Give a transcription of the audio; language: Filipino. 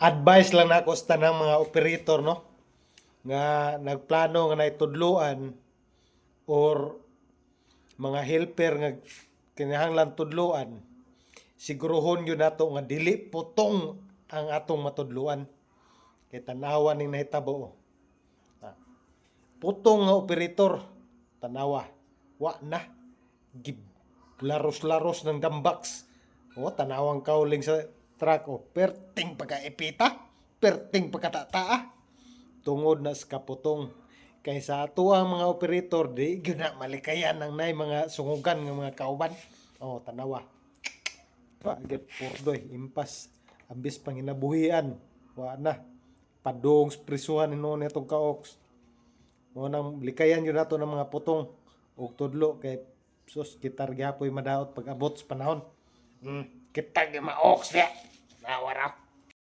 advice lang na ako sa tanang mga operator, no, nga nagplano nga naitudloan or mga helper nga kinahanglan tudloan, siguruhon yun nato nga dili putong ang atong matudloan kay tanawa ning nahitabo. Ah, Putong nga operator, tanawa, wa na gib laros-laros ng dumbox. O tanawang kauling sa truck, o perting pagkaipita, perting pagkatataa, tungod na sa kaputong. Kaysa ato ang mga operator, di gyud na malikayan ang nay mga sungugan ng mga kauban. O tanawa, get purdoy impas ambis panginabuhian, wa na padung prisuhan noon itong kaoks. Mo nang likayan yun nato ng mga putong ug tudlo kay sus gitar gyapoy madaot pag abot sa panahon. Kita gi maoks ya. Nawara.